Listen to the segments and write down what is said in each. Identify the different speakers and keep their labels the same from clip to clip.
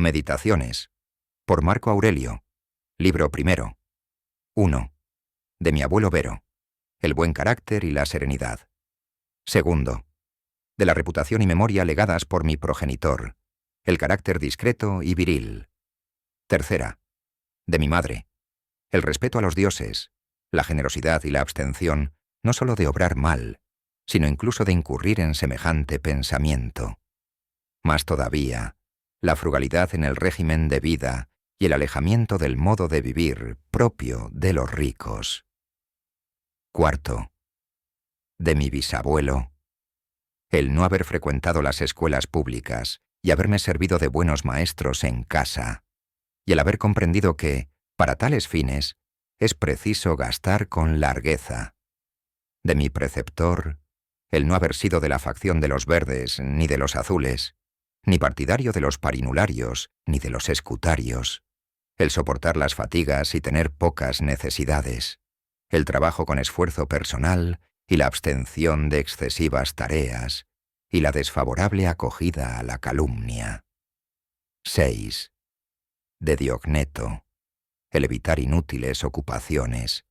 Speaker 1: Meditaciones, por Marco Aurelio, libro primero. 1. De mi abuelo Vero, el buen carácter y la serenidad. 2. De la reputación y memoria legadas por mi progenitor, el carácter discreto y viril. 3. De mi madre, el respeto a los dioses, la generosidad y la abstención, no sólo de obrar mal, sino incluso de incurrir en semejante pensamiento. Más todavía, la frugalidad en el régimen de vida y el alejamiento del modo de vivir propio de los ricos. 4. De mi bisabuelo, el no haber frecuentado las escuelas públicas y haberme servido de buenos maestros en casa, y el haber comprendido que, para tales fines, es preciso gastar con largueza. De mi preceptor, el no haber sido de la facción de los verdes ni de los azules, ni partidario de los parinularios ni de los escutarios, el soportar las fatigas y tener pocas necesidades, el trabajo con esfuerzo personal y la abstención de excesivas tareas, y la desfavorable acogida a la calumnia. 6. De Diogneto, el evitar inútiles ocupaciones,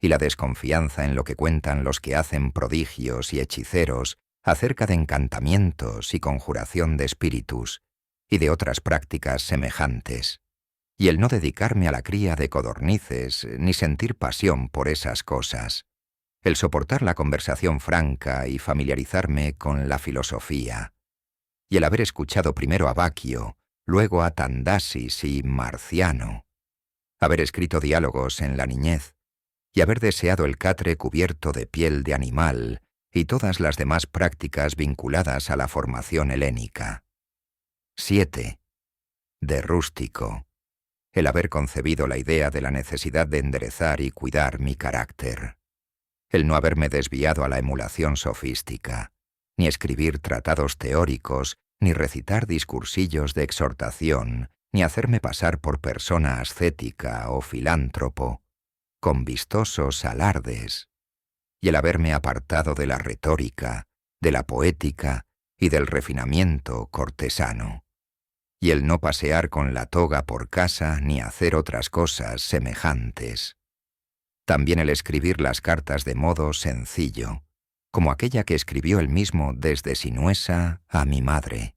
Speaker 1: y la desconfianza en lo que cuentan los que hacen prodigios y hechiceros acerca de encantamientos y conjuración de espíritus, y de otras prácticas semejantes, y el no dedicarme a la cría de codornices ni sentir pasión por esas cosas, el soportar la conversación franca y familiarizarme con la filosofía, y el haber escuchado primero a Baquio, luego a Tandasis y Marciano, haber escrito diálogos en la niñez, y haber deseado el catre cubierto de piel de animal y todas las demás prácticas vinculadas a la formación helénica. 7. De rústico, el haber concebido la idea de la necesidad de enderezar y cuidar mi carácter, el no haberme desviado a la emulación sofística, ni escribir tratados teóricos, ni recitar discursillos de exhortación, ni hacerme pasar por persona ascética o filántropo, con vistosos alardes, y el haberme apartado de la retórica, de la poética y del refinamiento cortesano, y el no pasear con la toga por casa ni hacer otras cosas semejantes. También el escribir las cartas de modo sencillo, como aquella que escribió él mismo desde Sinuesa a mi madre.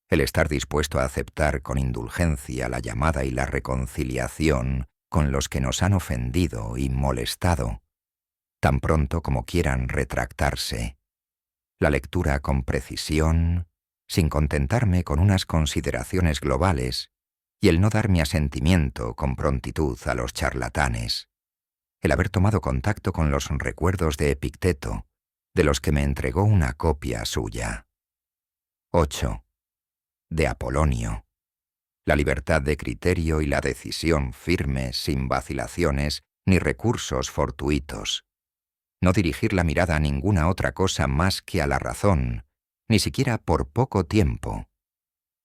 Speaker 1: El estar dispuesto a aceptar con indulgencia la llamada y la reconciliación con los que nos han ofendido y molestado, tan pronto como quieran retractarse. La lectura con precisión, sin contentarme con unas consideraciones globales, y el no dar mi asentimiento con prontitud a los charlatanes. El haber tomado contacto con los recuerdos de Epicteto, de los que me entregó una copia suya. 8. De Apolonio, la libertad de criterio y la decisión firme sin vacilaciones ni recursos fortuitos. No dirigir la mirada a ninguna otra cosa más que a la razón, ni siquiera por poco tiempo.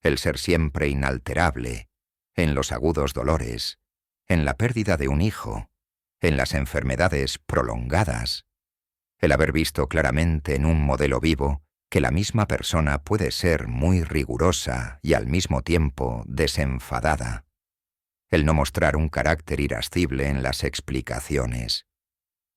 Speaker 1: El ser siempre inalterable, en los agudos dolores, en la pérdida de un hijo, en las enfermedades prolongadas. El haber visto claramente en un modelo vivo que la misma persona puede ser muy rigurosa y al mismo tiempo desenfadada. El no mostrar un carácter irascible en las explicaciones.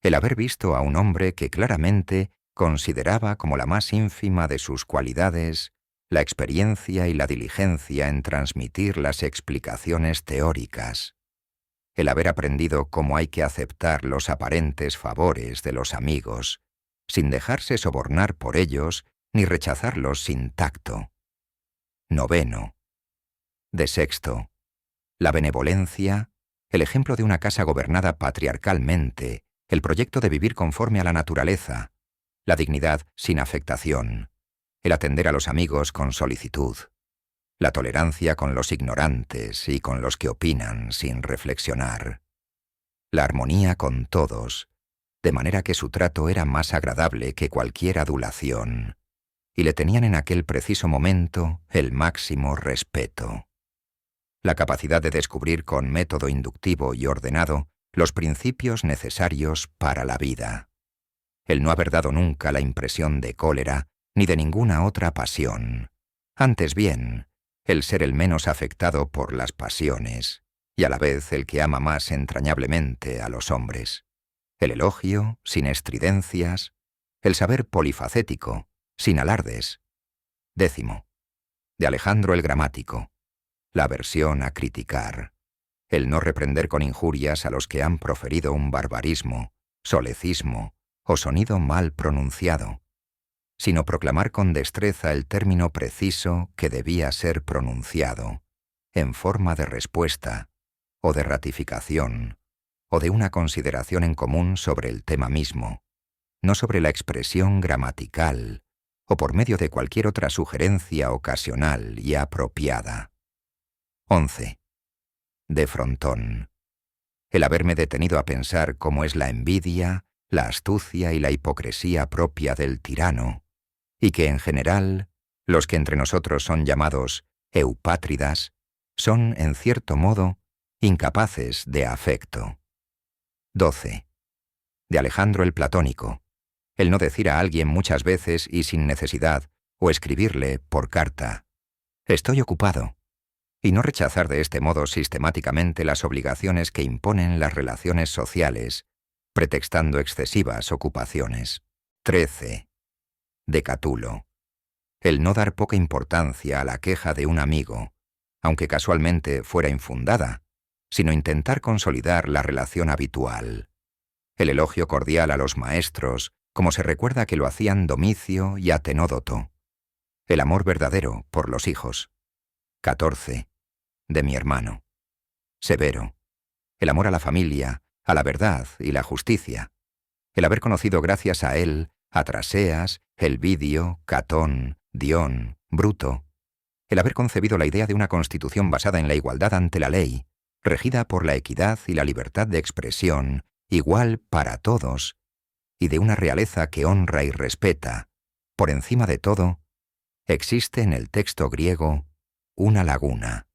Speaker 1: El haber visto a un hombre que claramente consideraba como la más ínfima de sus cualidades la experiencia y la diligencia en transmitir las explicaciones teóricas. El haber aprendido cómo hay que aceptar los aparentes favores de los amigos, sin dejarse sobornar por ellos ni rechazarlos sin tacto. 9. De Sexto, la benevolencia, el ejemplo de una casa gobernada patriarcalmente, el proyecto de vivir conforme a la naturaleza, la dignidad sin afectación, el atender a los amigos con solicitud, la tolerancia con los ignorantes y con los que opinan sin reflexionar, la armonía con todos, de manera que su trato era más agradable que cualquier adulación, y le tenían en aquel preciso momento el máximo respeto. La capacidad de descubrir con método inductivo y ordenado los principios necesarios para la vida. El no haber dado nunca la impresión de cólera ni de ninguna otra pasión. Antes bien, el ser el menos afectado por las pasiones, y a la vez el que ama más entrañablemente a los hombres. El elogio, sin estridencias, el saber polifacético, sin alardes. 10. De Alejandro el Gramático. La aversión a criticar. El no reprender con injurias a los que han proferido un barbarismo, solecismo o sonido mal pronunciado, sino proclamar con destreza el término preciso que debía ser pronunciado, en forma de respuesta, o de ratificación, o de una consideración en común sobre el tema mismo, no sobre la expresión gramatical, o por medio de cualquier otra sugerencia ocasional y apropiada. 11. De frontón. El haberme detenido a pensar cómo es la envidia, la astucia y la hipocresía propia del tirano, y que en general, los que entre nosotros son llamados eupátridas, son, en cierto modo, incapaces de afecto. 12. De Alejandro el Platónico. El no decir a alguien muchas veces y sin necesidad, o escribirle por carta, «Estoy ocupado», y no rechazar de este modo sistemáticamente las obligaciones que imponen las relaciones sociales, pretextando excesivas ocupaciones. 13. De Catulo. El no dar poca importancia a la queja de un amigo, aunque casualmente fuera infundada, sino intentar consolidar la relación habitual. El elogio cordial a los maestros, como se recuerda que lo hacían Domicio y Atenódoto. El amor verdadero por los hijos. 14. De mi hermano. Severo. El amor a la familia, a la verdad y la justicia. El haber conocido gracias a él a Traseas, Elvidio, Catón, Dión, Bruto. El haber concebido la idea de una constitución basada en la igualdad ante la ley, regida por la equidad y la libertad de expresión, igual para todos, y de una realeza que honra y respeta, por encima de todo, existe en el texto griego una laguna.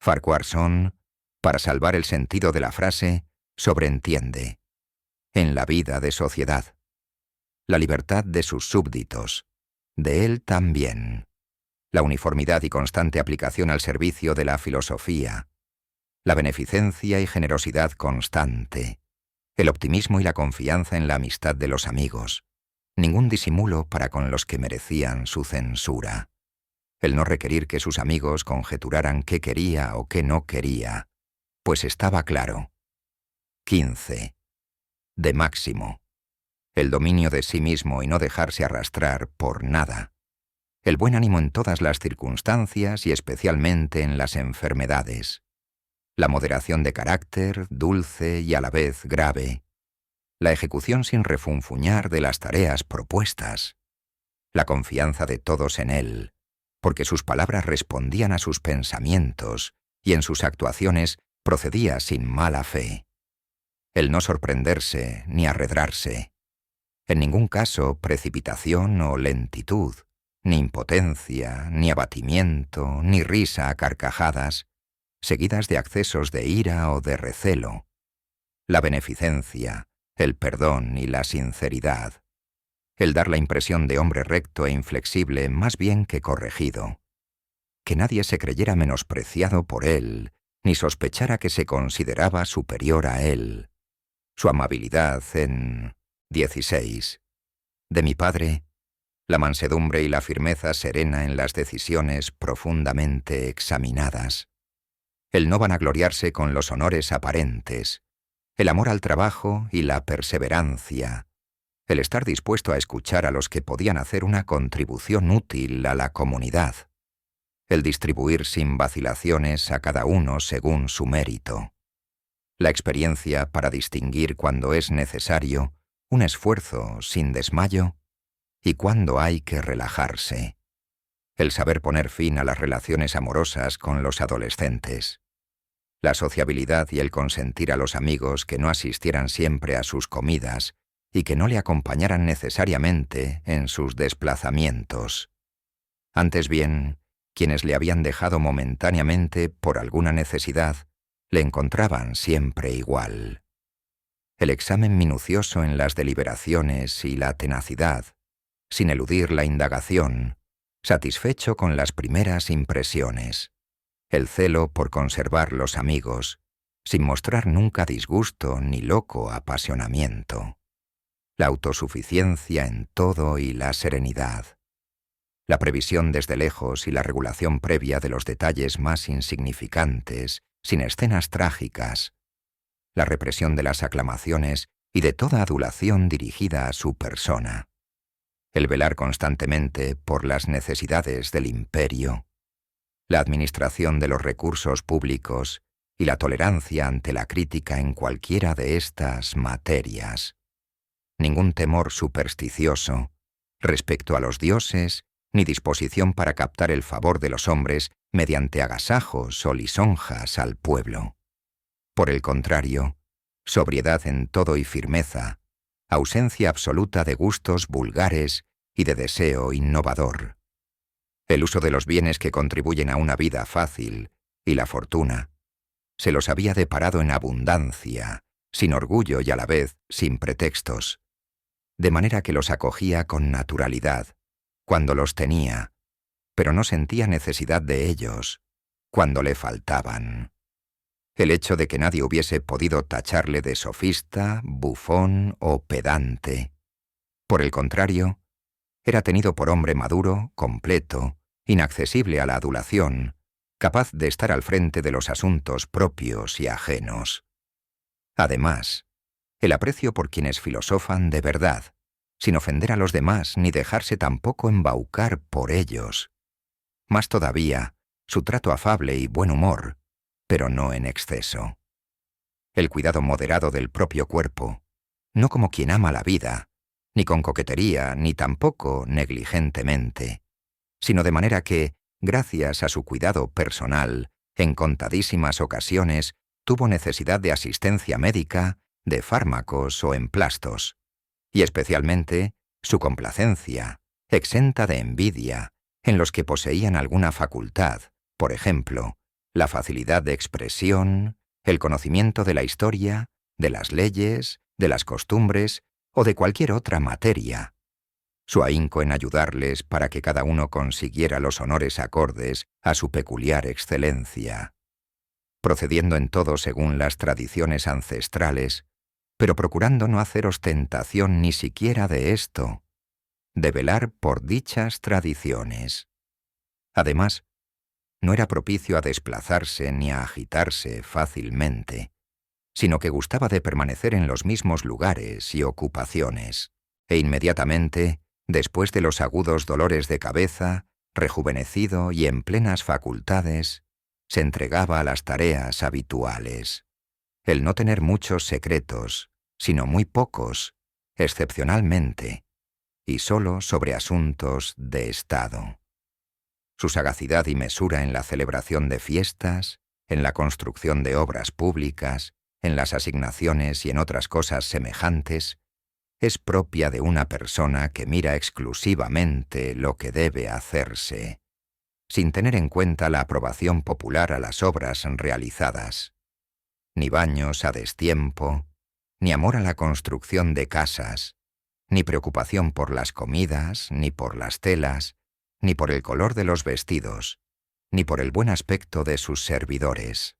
Speaker 1: Farquharson, para salvar el sentido de la frase, sobreentiende, en la vida de sociedad, la libertad de sus súbditos, de él también, la uniformidad y constante aplicación al servicio de la filosofía, la beneficencia y generosidad constante, el optimismo y la confianza en la amistad de los amigos, ningún disimulo para con los que merecían su censura, el no requerir que sus amigos conjeturaran qué quería o qué no quería, pues estaba claro. 15. De Máximo. El dominio de sí mismo y no dejarse arrastrar por nada. El buen ánimo en todas las circunstancias y especialmente en las enfermedades. La moderación de carácter, dulce y a la vez grave. La ejecución sin refunfuñar de las tareas propuestas. La confianza de todos en él, porque sus palabras respondían a sus pensamientos y en sus actuaciones procedía sin mala fe. El no sorprenderse ni arredrarse. En ningún caso precipitación o lentitud, ni impotencia, ni abatimiento, ni risa a carcajadas, seguidas de accesos de ira o de recelo. La beneficencia, el perdón y la sinceridad. El dar la impresión de hombre recto e inflexible más bien que corregido. Que nadie se creyera menospreciado por él, ni sospechara que se consideraba superior a él. Su amabilidad en 16. De mi padre, la mansedumbre y la firmeza serena en las decisiones profundamente examinadas. El no vanagloriarse con los honores aparentes, el amor al trabajo y la perseverancia, el estar dispuesto a escuchar a los que podían hacer una contribución útil a la comunidad, el distribuir sin vacilaciones a cada uno según su mérito, la experiencia para distinguir cuando es necesario un esfuerzo sin desmayo y cuando hay que relajarse, el saber poner fin a las relaciones amorosas con los adolescentes, la sociabilidad y el consentir a los amigos que no asistieran siempre a sus comidas y que no le acompañaran necesariamente en sus desplazamientos. Antes bien, quienes le habían dejado momentáneamente por alguna necesidad, le encontraban siempre igual. El examen minucioso en las deliberaciones y la tenacidad, sin eludir la indagación, satisfecho con las primeras impresiones, el celo por conservar los amigos, sin mostrar nunca disgusto ni loco apasionamiento, la autosuficiencia en todo y la serenidad, la previsión desde lejos y la regulación previa de los detalles más insignificantes, sin escenas trágicas, la represión de las aclamaciones y de toda adulación dirigida a su persona, el velar constantemente por las necesidades del imperio, la administración de los recursos públicos y la tolerancia ante la crítica en cualquiera de estas materias. Ningún temor supersticioso respecto a los dioses, ni disposición para captar el favor de los hombres mediante agasajos o lisonjas al pueblo. Por el contrario, sobriedad en todo y firmeza, ausencia absoluta de gustos vulgares y de deseo innovador. El uso de los bienes que contribuyen a una vida fácil y la fortuna se los había deparado en abundancia, sin orgullo y a la vez sin pretextos, de manera que los acogía con naturalidad, cuando los tenía, pero no sentía necesidad de ellos, cuando le faltaban. El hecho de que nadie hubiese podido tacharle de sofista, bufón o pedante. Por el contrario, era tenido por hombre maduro, completo, inaccesible a la adulación, capaz de estar al frente de los asuntos propios y ajenos. Además, el aprecio por quienes filosofan de verdad, sin ofender a los demás ni dejarse tampoco embaucar por ellos. Más todavía, su trato afable y buen humor, pero no en exceso. El cuidado moderado del propio cuerpo, no como quien ama la vida, ni con coquetería, ni tampoco negligentemente, sino de manera que, gracias a su cuidado personal, en contadísimas ocasiones tuvo necesidad de asistencia médica, de fármacos o emplastos, y especialmente su complacencia, exenta de envidia, en los que poseían alguna facultad, por ejemplo, la facilidad de expresión, el conocimiento de la historia, de las leyes, de las costumbres o de cualquier otra materia. Su ahínco en ayudarles para que cada uno consiguiera los honores acordes a su peculiar excelencia, procediendo en todo según las tradiciones ancestrales, pero procurando no hacer ostentación ni siquiera de esto, de velar por dichas tradiciones. Además, no era propicio a desplazarse ni a agitarse fácilmente, sino que gustaba de permanecer en los mismos lugares y ocupaciones, e inmediatamente, después de los agudos dolores de cabeza, rejuvenecido y en plenas facultades, se entregaba a las tareas habituales. El no tener muchos secretos, sino muy pocos, excepcionalmente, y solo sobre asuntos de Estado. Su sagacidad y mesura en la celebración de fiestas, en la construcción de obras públicas, en las asignaciones y en otras cosas semejantes, es propia de una persona que mira exclusivamente lo que debe hacerse, sin tener en cuenta la aprobación popular a las obras realizadas, ni baños a destiempo, ni amor a la construcción de casas, ni preocupación por las comidas, ni por las telas, ni por el color de los vestidos, ni por el buen aspecto de sus servidores.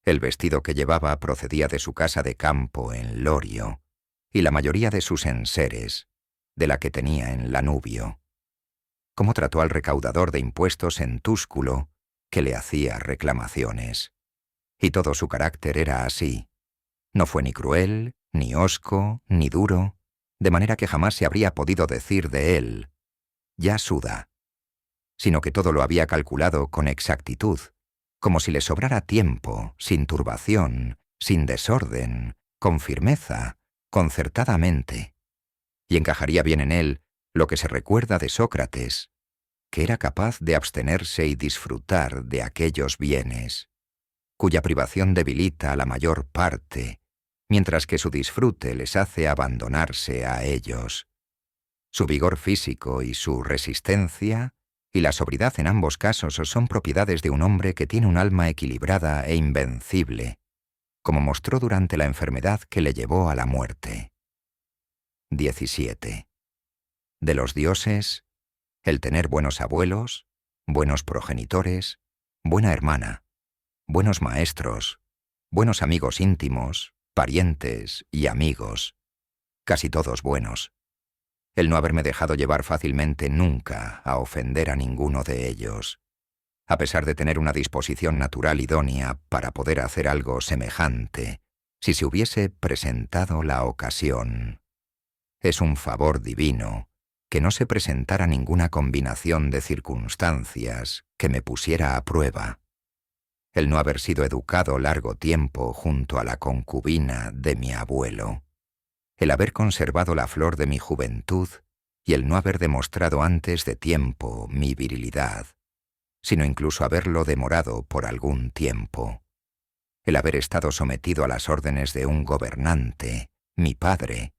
Speaker 1: El vestido que llevaba procedía de su casa de campo en Lorio, y la mayoría de sus enseres, de la que tenía en Lanubio. Cómo trató al recaudador de impuestos en Túsculo, que le hacía reclamaciones. Y todo su carácter era así. No fue ni cruel, ni hosco, ni duro, de manera que jamás se habría podido decir de él, ya suda, sino que todo lo había calculado con exactitud, como si le sobrara tiempo, sin turbación, sin desorden, con firmeza, concertadamente, y encajaría bien en él lo que se recuerda de Sócrates, que era capaz de abstenerse y disfrutar de aquellos bienes, cuya privación debilita a la mayor parte, mientras que su disfrute les hace abandonarse a ellos. Su vigor físico y su resistencia, y la sobriedad en ambos casos son propiedades de un hombre que tiene un alma equilibrada e invencible, como mostró durante la enfermedad que le llevó a la muerte. 17. De los dioses, el tener buenos abuelos, buenos progenitores, buena hermana, buenos maestros, buenos amigos íntimos, parientes y amigos, casi todos buenos. El no haberme dejado llevar fácilmente nunca a ofender a ninguno de ellos, a pesar de tener una disposición natural idónea para poder hacer algo semejante, si se hubiese presentado la ocasión. Es un favor divino que no se presentara ninguna combinación de circunstancias que me pusiera a prueba. El no haber sido educado largo tiempo junto a la concubina de mi abuelo, el haber conservado la flor de mi juventud y el no haber demostrado antes de tiempo mi virilidad, sino incluso haberlo demorado por algún tiempo, el haber estado sometido a las órdenes de un gobernante, mi padre,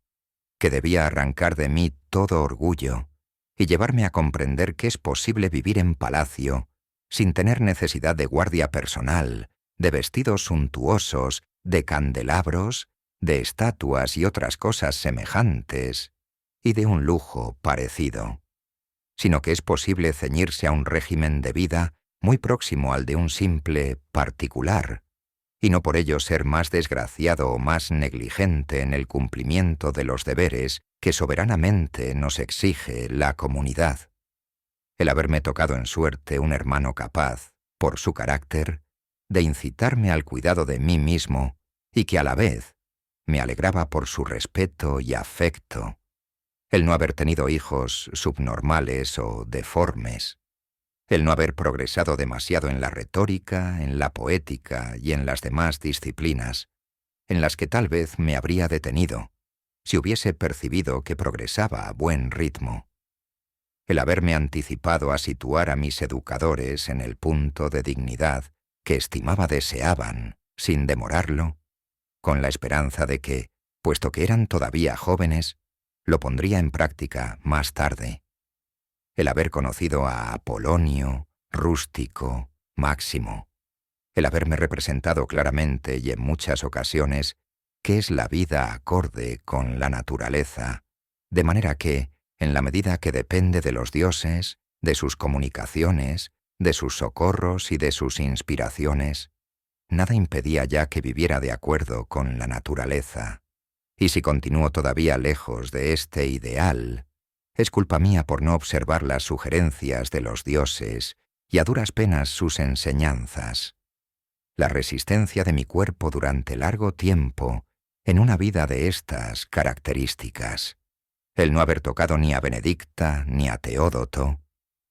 Speaker 1: que debía arrancar de mí todo orgullo y llevarme a comprender que es posible vivir en palacio sin tener necesidad de guardia personal, de vestidos suntuosos, de candelabros, de estatuas y otras cosas semejantes, y de un lujo parecido, sino que es posible ceñirse a un régimen de vida muy próximo al de un simple particular, y no por ello ser más desgraciado o más negligente en el cumplimiento de los deberes que soberanamente nos exige la comunidad. El haberme tocado en suerte un hermano capaz, por su carácter, de incitarme al cuidado de mí mismo y que a la vez me alegraba por su respeto y afecto. El no haber tenido hijos subnormales o deformes. El no haber progresado demasiado en la retórica, en la poética y en las demás disciplinas, en las que tal vez me habría detenido, si hubiese percibido que progresaba a buen ritmo. El haberme anticipado a situar a mis educadores en el punto de dignidad que estimaba deseaban, sin demorarlo, con la esperanza de que, puesto que eran todavía jóvenes, lo pondría en práctica más tarde. El haber conocido a Apolonio, Rústico, Máximo, el haberme representado claramente y en muchas ocasiones qué es la vida acorde con la naturaleza, de manera que, en la medida que depende de los dioses, de sus comunicaciones, de sus socorros y de sus inspiraciones, nada impedía ya que viviera de acuerdo con la naturaleza. Y si continúo todavía lejos de este ideal, es culpa mía por no observar las sugerencias de los dioses y a duras penas sus enseñanzas. La resistencia de mi cuerpo durante largo tiempo en una vida de estas características. El no haber tocado ni a Benedicta ni a Teódoto,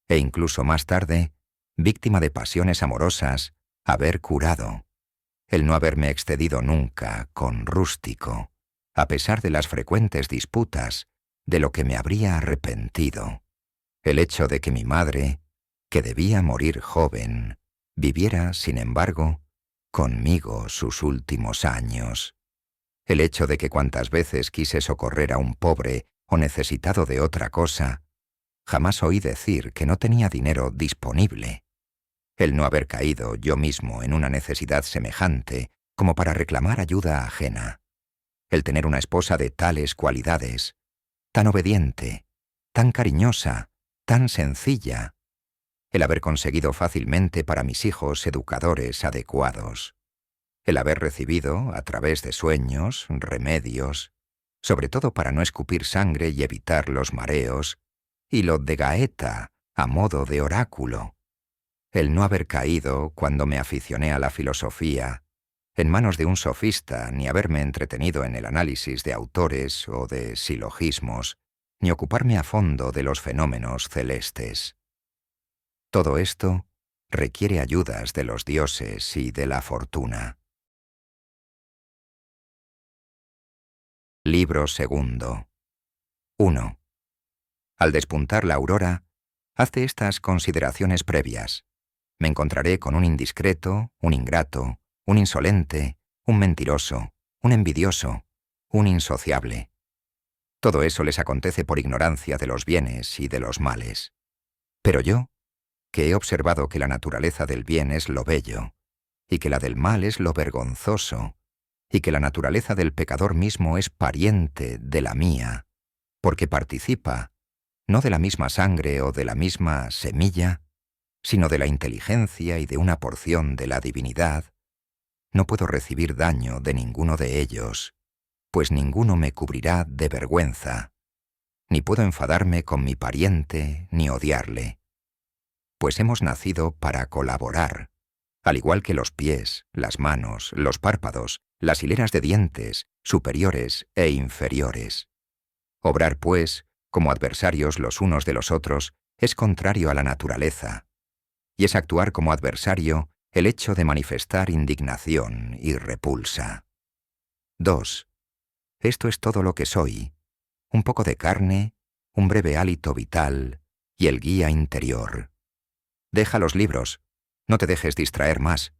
Speaker 1: e incluso más tarde, víctima de pasiones amorosas, haber curado. El no haberme excedido nunca con Rústico, a pesar de las frecuentes disputas, de lo que me habría arrepentido. El hecho de que mi madre, que debía morir joven, viviera, sin embargo, conmigo sus últimos años. El hecho de que cuantas veces quise socorrer a un pobre o necesitado de otra cosa, jamás oí decir que no tenía dinero disponible. El no haber caído yo mismo en una necesidad semejante como para reclamar ayuda ajena. El tener una esposa de tales cualidades, tan obediente, tan cariñosa, tan sencilla. El haber conseguido fácilmente para mis hijos educadores adecuados. El haber recibido, a través de sueños, remedios, sobre todo para no escupir sangre y evitar los mareos, y lo de Gaeta, a modo de oráculo. El no haber caído, cuando me aficioné a la filosofía, en manos de un sofista, ni haberme entretenido en el análisis de autores o de silogismos, ni ocuparme a fondo de los fenómenos celestes. Todo esto requiere ayudas de los dioses y de la fortuna. Libro segundo. 1. Al despuntar la aurora, hazte estas consideraciones previas. Me encontraré con un indiscreto, un ingrato, un insolente, un mentiroso, un envidioso, un insociable. Todo eso les acontece por ignorancia de los bienes y de los males. Pero yo, que he observado que la naturaleza del bien es lo bello, y que la del mal es lo vergonzoso, y que la naturaleza del pecador mismo es pariente de la mía, porque participa, no de la misma sangre o de la misma semilla, sino de la inteligencia y de una porción de la divinidad, no puedo recibir daño de ninguno de ellos, pues ninguno me cubrirá de vergüenza, ni puedo enfadarme con mi pariente ni odiarle, pues hemos nacido para colaborar, al igual que los pies, las manos, los párpados, las hileras de dientes, superiores e inferiores. Obrar, pues, como adversarios los unos de los otros, es contrario a la naturaleza, y es actuar como adversario el hecho de manifestar indignación y repulsa. 2. Esto es todo lo que soy, un poco de carne, un breve hálito vital y el guía interior. Deja los libros, no te dejes distraer más,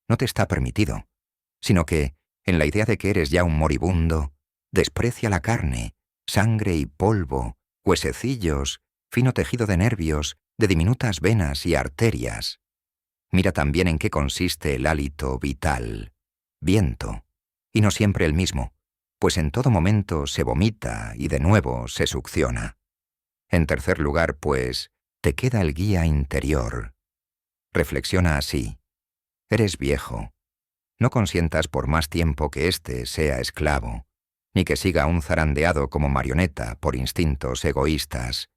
Speaker 1: no te está permitido, sino que, en la idea de que eres ya un moribundo, desprecia la carne, sangre y polvo, huesecillos, fino tejido de nervios, de diminutas venas y arterias. Mira también en qué consiste el hálito vital, viento, y no siempre el mismo, pues en todo momento se vomita y de nuevo se succiona. En tercer lugar, pues, te queda el guía interior. Reflexiona así. Eres viejo. No consientas por más tiempo que éste sea esclavo, ni que siga un zarandeado como marioneta por instintos egoístas,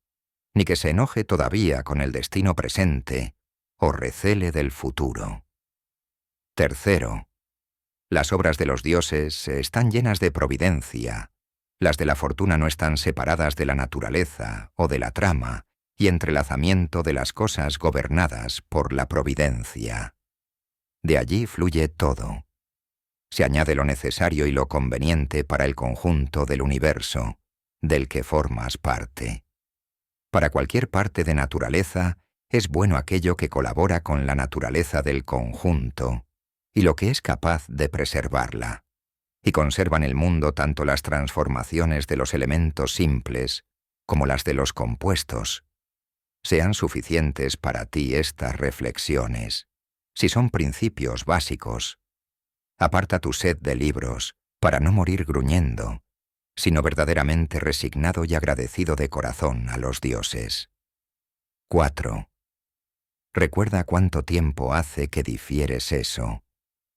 Speaker 1: ni que se enoje todavía con el destino presente o recele del futuro. Tercero, las obras de los dioses están llenas de providencia, las de la fortuna no están separadas de la naturaleza o de la trama y entrelazamiento de las cosas gobernadas por la providencia. De allí fluye todo. Se añade lo necesario y lo conveniente para el conjunto del universo, del que formas parte. Para cualquier parte de naturaleza, es bueno aquello que colabora con la naturaleza del conjunto, y lo que es capaz de preservarla, y conserva en el mundo tanto las transformaciones de los elementos simples como las de los compuestos. Sean suficientes para ti estas reflexiones, si son principios básicos. Aparta tu sed de libros, para no morir gruñendo, sino verdaderamente resignado y agradecido de corazón a los dioses. 4. Recuerda cuánto tiempo hace que difieres eso,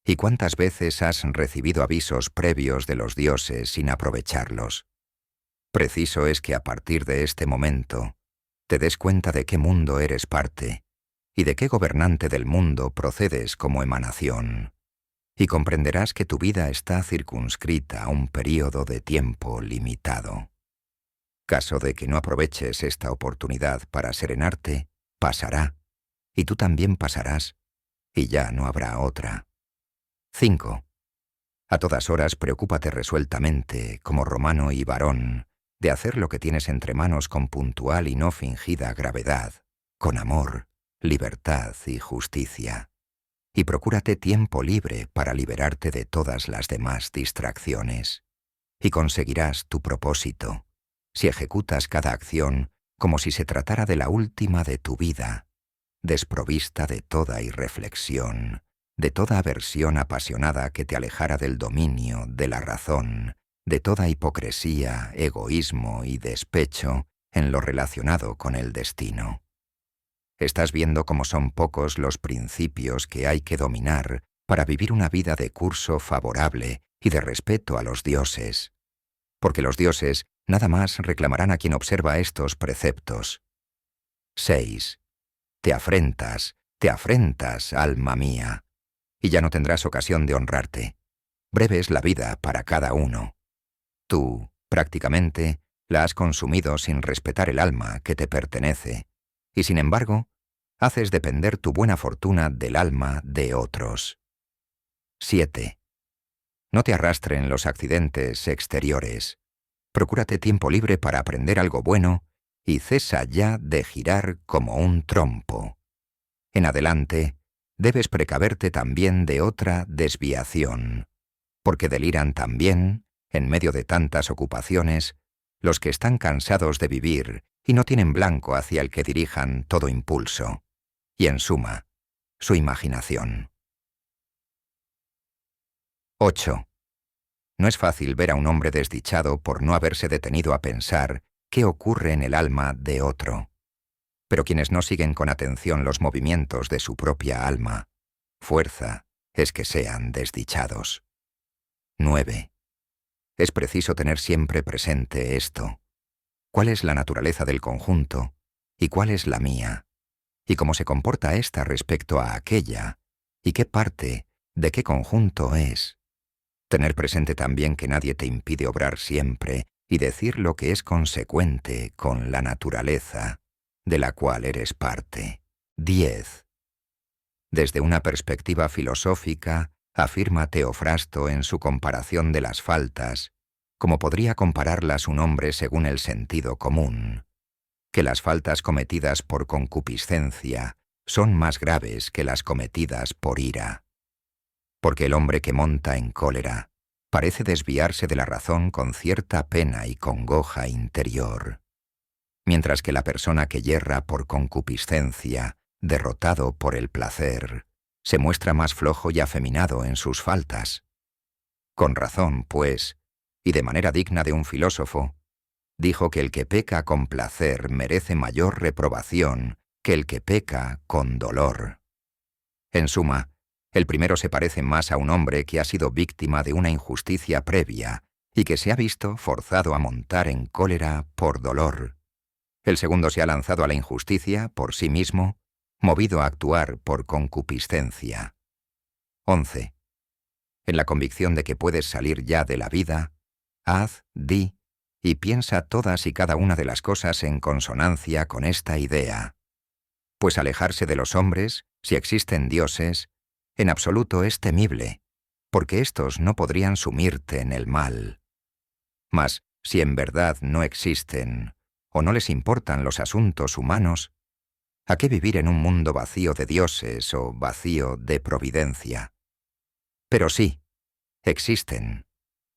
Speaker 1: y cuántas veces has recibido avisos previos de los dioses sin aprovecharlos. Preciso es que a partir de este momento te des cuenta de qué mundo eres parte, y de qué gobernante del mundo procedes como emanación, y comprenderás que tu vida está circunscrita a un período de tiempo limitado. Caso de que no aproveches esta oportunidad para serenarte, pasará, y tú también pasarás, y ya no habrá otra. 5. A todas horas preocúpate resueltamente, como romano y varón, de hacer lo que tienes entre manos con puntual y no fingida gravedad, con amor, libertad y justicia. Y procúrate tiempo libre para liberarte de todas las demás distracciones. Y conseguirás tu propósito, si ejecutas cada acción como si se tratara de la última de tu vida, desprovista de toda irreflexión, de toda aversión apasionada que te alejara del dominio, de la razón, de toda hipocresía, egoísmo y despecho en lo relacionado con el destino. Estás viendo cómo son pocos los principios que hay que dominar para vivir una vida de curso favorable y de respeto a los dioses, porque los dioses nada más reclamarán a quien observa estos preceptos. 6. Te afrentas, alma mía, y ya no tendrás ocasión de honrarte. Breve es la vida para cada uno. Tú, prácticamente, la has consumido sin respetar el alma que te pertenece, y sin embargo, haces depender tu buena fortuna del alma de otros. 7. No te arrastren los accidentes exteriores. Procúrate tiempo libre para aprender algo bueno y cesa ya de girar como un trompo. En adelante, debes precaverte también de otra desviación, porque deliran también, en medio de tantas ocupaciones, los que están cansados de vivir y no tienen blanco hacia el que dirijan todo impulso, y en suma, su imaginación. 8. No es fácil ver a un hombre desdichado por no haberse detenido a pensar qué ocurre en el alma de otro. Pero quienes no siguen con atención los movimientos de su propia alma, fuerza es que sean desdichados. 9. Es preciso tener siempre presente esto. ¿Cuál es la naturaleza del conjunto y cuál es la mía? Y cómo se comporta ésta respecto a aquella, y qué parte de qué conjunto es. Tener presente también que nadie te impide obrar siempre y decir lo que es consecuente con la naturaleza de la cual eres parte. 10. Desde una perspectiva filosófica, afirma Teofrasto en su comparación de las faltas, como podría compararlas un hombre según el sentido común, que las faltas cometidas por concupiscencia son más graves que las cometidas por ira. Porque el hombre que monta en cólera parece desviarse de la razón con cierta pena y congoja interior, mientras que la persona que yerra por concupiscencia, derrotado por el placer, se muestra más flojo y afeminado en sus faltas. Con razón, pues, y de manera digna de un filósofo, dijo que el que peca con placer merece mayor reprobación que el que peca con dolor. En suma, el primero se parece más a un hombre que ha sido víctima de una injusticia previa y que se ha visto forzado a montar en cólera por dolor. El segundo se ha lanzado a la injusticia por sí mismo, movido a actuar por concupiscencia. 11. En la convicción de que puedes salir ya de la vida, haz, di y piensa todas y cada una de las cosas en consonancia con esta idea. Pues alejarse de los hombres, si existen dioses, en absoluto es temible, porque éstos no podrían sumirte en el mal. Mas, si en verdad no existen, o no les importan los asuntos humanos, ¿a qué vivir en un mundo vacío de dioses o vacío de providencia? Pero sí, existen,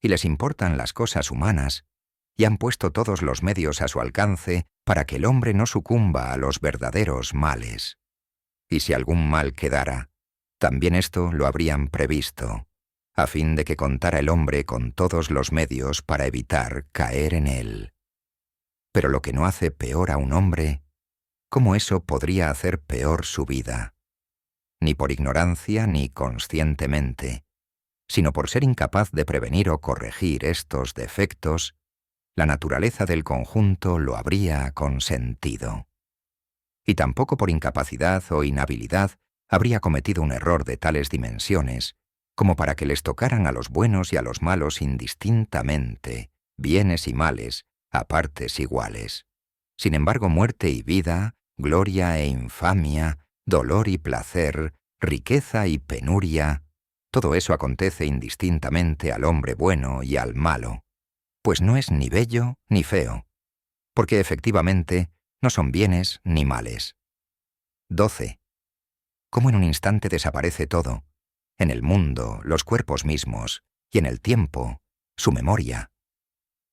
Speaker 1: y les importan las cosas humanas, y han puesto todos los medios a su alcance para que el hombre no sucumba a los verdaderos males. Y si algún mal quedara, también esto lo habrían previsto, a fin de que contara el hombre con todos los medios para evitar caer en él. Pero lo que no hace peor a un hombre, ¿cómo eso podría hacer peor su vida? Ni por ignorancia ni conscientemente, sino por ser incapaz de prevenir o corregir estos defectos, la naturaleza del conjunto lo habría consentido. Y tampoco por incapacidad o inhabilidad habría cometido un error de tales dimensiones, como para que les tocaran a los buenos y a los malos indistintamente, bienes y males, a partes iguales. Sin embargo, muerte y vida, gloria e infamia, dolor y placer, riqueza y penuria, todo eso acontece indistintamente al hombre bueno y al malo, pues no es ni bello ni feo, porque efectivamente no son bienes ni males. 12. Cómo en un instante desaparece todo, en el mundo, los cuerpos mismos, y en el tiempo, su memoria.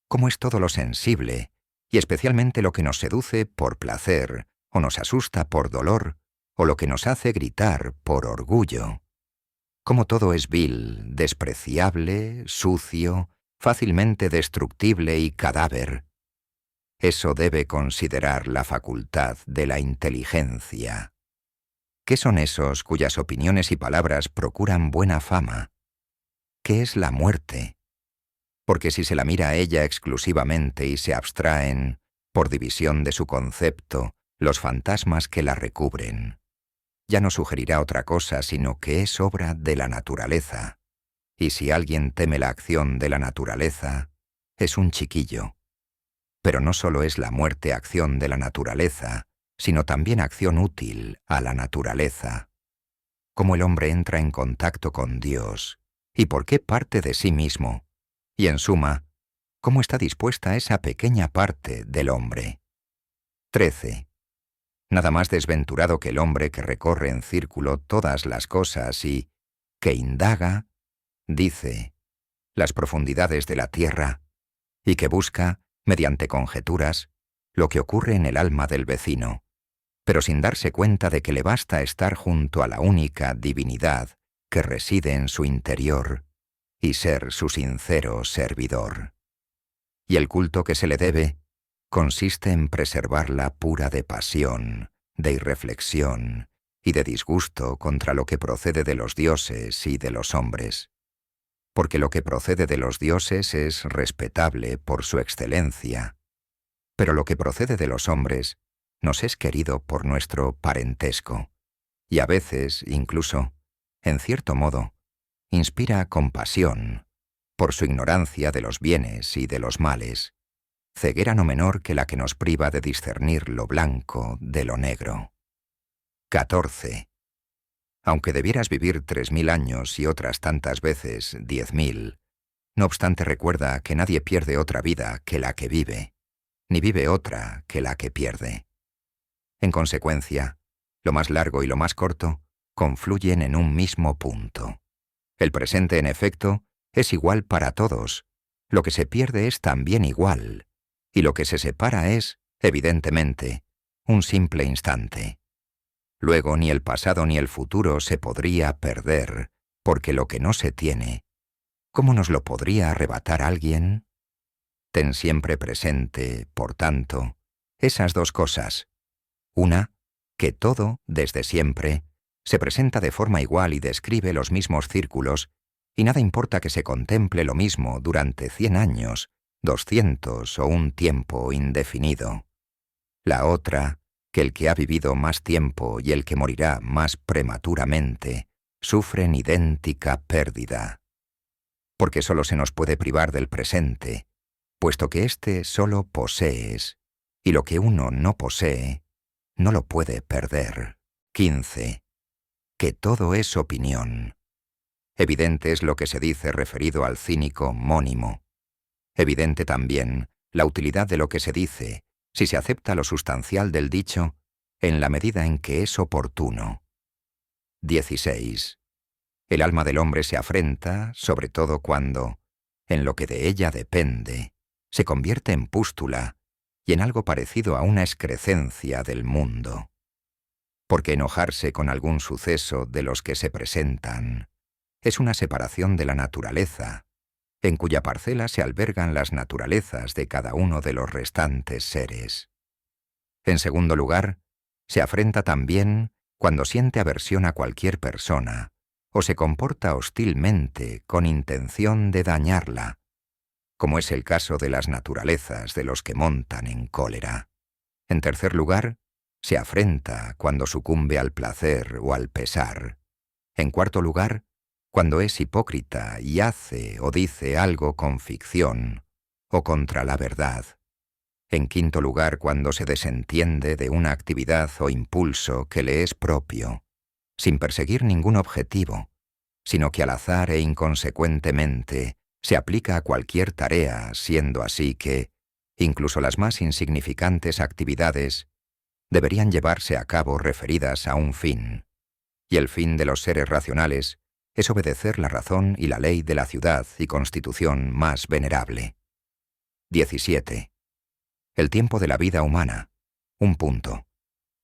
Speaker 1: Cómo es todo lo sensible, y especialmente lo que nos seduce por placer, o nos asusta por dolor, o lo que nos hace gritar por orgullo. Cómo todo es vil, despreciable, sucio, fácilmente destructible y cadáver. Eso debe considerar la facultad de la inteligencia. ¿Qué son esos cuyas opiniones y palabras procuran buena fama? ¿Qué es la muerte? Porque si se la mira a ella exclusivamente y se abstraen, por división de su concepto, los fantasmas que la recubren, ya no sugerirá otra cosa sino que es obra de la naturaleza. Y si alguien teme la acción de la naturaleza, es un chiquillo. Pero no solo es la muerte acción de la naturaleza, sino también acción útil a la naturaleza. Cómo el hombre entra en contacto con Dios, y por qué parte de sí mismo, y en suma, cómo está dispuesta esa pequeña parte del hombre. 13. Nada más desventurado que el hombre que recorre en círculo todas las cosas y, que indaga, dice, las profundidades de la tierra, y que busca, mediante conjeturas, lo que ocurre en el alma del vecino, pero sin darse cuenta de que le basta estar junto a la única divinidad que reside en su interior y ser su sincero servidor. Y el culto que se le debe, consiste en preservarla pura de pasión, de irreflexión y de disgusto contra lo que procede de los dioses y de los hombres. Porque lo que procede de los dioses es respetable por su excelencia, pero lo que procede de los hombres nos es querido por nuestro parentesco, y a veces, incluso, en cierto modo, inspira compasión por su ignorancia de los bienes y de los males, ceguera no menor que la que nos priva de discernir lo blanco de lo negro. 14. Aunque debieras vivir 3000 años y otras tantas veces 10.000, no obstante recuerda que nadie pierde otra vida que la que vive, ni vive otra que la que pierde. En consecuencia, lo más largo y lo más corto confluyen en un mismo punto. El presente, en efecto, es igual para todos, lo que se pierde es también igual, y lo que se separa es, evidentemente, un simple instante. Luego ni el pasado ni el futuro se podría perder, porque lo que no se tiene, ¿cómo nos lo podría arrebatar alguien? Ten siempre presente, por tanto, esas dos cosas. Una, que todo, desde siempre, se presenta de forma igual y describe los mismos círculos, y nada importa que se contemple lo mismo durante 100 años, 200 o un tiempo indefinido. La otra, que el que ha vivido más tiempo y el que morirá más prematuramente sufren idéntica pérdida. Porque solo se nos puede privar del presente, puesto que éste solo posees, y lo que uno no posee, no lo puede perder. 15. Que todo es opinión. Evidente es lo que se dice referido al cínico mónimo. Evidente también la utilidad de lo que se dice, si se acepta lo sustancial del dicho, en la medida en que es oportuno. 16. El alma del hombre se afrenta, sobre todo cuando, en lo que de ella depende, se convierte en pústula y en algo parecido a una excrecencia del mundo. Porque enojarse con algún suceso de los que se presentan es una separación de la naturaleza, en cuya parcela se albergan las naturalezas de cada uno de los restantes seres. En segundo lugar, se afrenta también cuando siente aversión a cualquier persona o se comporta hostilmente con intención de dañarla, como es el caso de las naturalezas de los que montan en cólera. En tercer lugar, se afrenta cuando sucumbe al placer o al pesar. En cuarto lugar, cuando es hipócrita y hace o dice algo con ficción o contra la verdad. En quinto lugar, cuando se desentiende de una actividad o impulso que le es propio, sin perseguir ningún objetivo, sino que al azar e inconsecuentemente se aplica a cualquier tarea, siendo así que, incluso las más insignificantes actividades, deberían llevarse a cabo referidas a un fin, y el fin de los seres racionales es obedecer la razón y la ley de la ciudad y constitución más venerable. 17. El tiempo de la vida humana, un punto.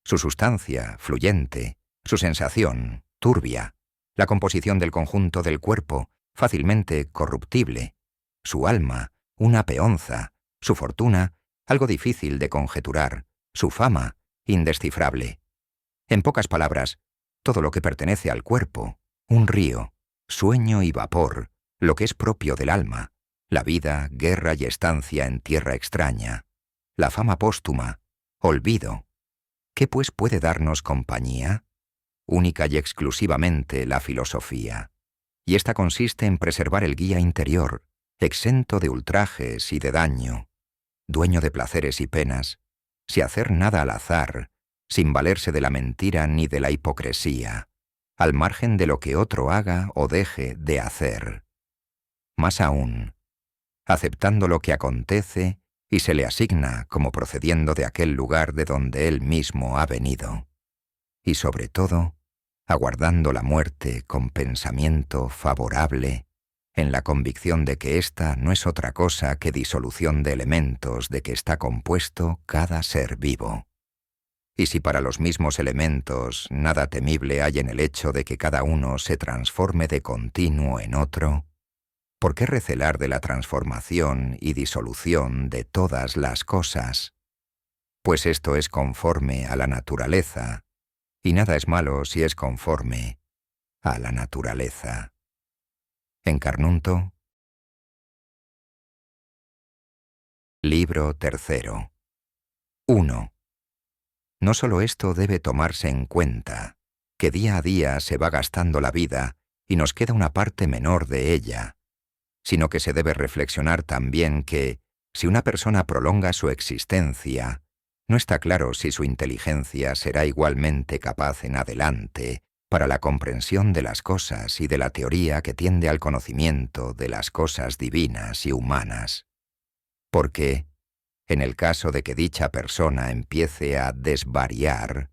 Speaker 1: Su sustancia, fluyente, su sensación, turbia, la composición del conjunto del cuerpo, fácilmente corruptible, su alma, una peonza, su fortuna, algo difícil de conjeturar, su fama, indescifrable. En pocas palabras, todo lo que pertenece al cuerpo, un río, sueño y vapor, lo que es propio del alma, la vida, guerra y estancia en tierra extraña, la fama póstuma, olvido. ¿Qué pues puede darnos compañía? Única y exclusivamente la filosofía. Y esta consiste en preservar el guía interior, exento de ultrajes y de daño, dueño de placeres y penas, sin hacer nada al azar, sin valerse de la mentira ni de la hipocresía, al margen de lo que otro haga o deje de hacer. Más aún, aceptando lo que acontece y se le asigna como procediendo de aquel lugar de donde él mismo ha venido. Y sobre todo, aguardando la muerte con pensamiento favorable, en la convicción de que ésta no es otra cosa que disolución de elementos de que está compuesto cada ser vivo. Y si para los mismos elementos nada temible hay en el hecho de que cada uno se transforme de continuo en otro, ¿por qué recelar de la transformación y disolución de todas las cosas? pues esto es conforme a la naturaleza, y nada es malo si es conforme a la naturaleza. Encarnunto. Libro tercero. 1. No solo esto debe tomarse en cuenta, que día a día se va gastando la vida y nos queda una parte menor de ella, sino que se debe reflexionar también que, si una persona prolonga su existencia, no está claro si su inteligencia será igualmente capaz en adelante para la comprensión de las cosas y de la teoría que tiende al conocimiento de las cosas divinas y humanas. Porque, en el caso de que dicha persona empiece a desvariar,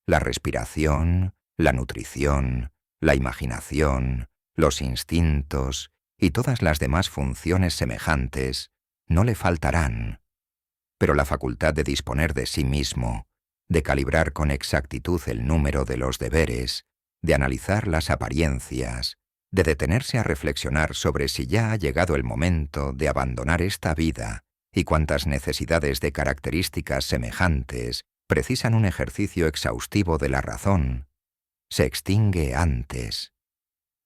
Speaker 1: la respiración, la nutrición, la imaginación, los instintos y todas las demás funciones semejantes no le faltarán, pero la facultad de disponer de sí mismo, de calibrar con exactitud el número de los deberes, de analizar las apariencias, de detenerse a reflexionar sobre si ya ha llegado el momento de abandonar esta vida y cuántas necesidades de características semejantes precisan un ejercicio exhaustivo de la razón, se extingue antes.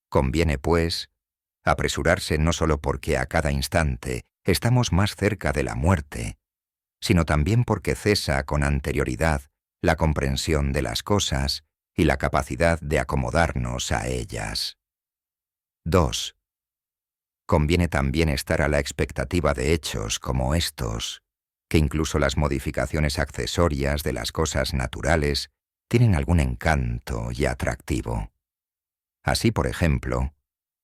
Speaker 1: Conviene, pues, apresurarse no solo porque a cada instante estamos más cerca de la muerte, sino también porque cesa con anterioridad la comprensión de las cosas y la capacidad de acomodarnos a ellas. 2. Conviene también estar a la expectativa de hechos como estos, que incluso las modificaciones accesorias de las cosas naturales tienen algún encanto y atractivo. Así, por ejemplo,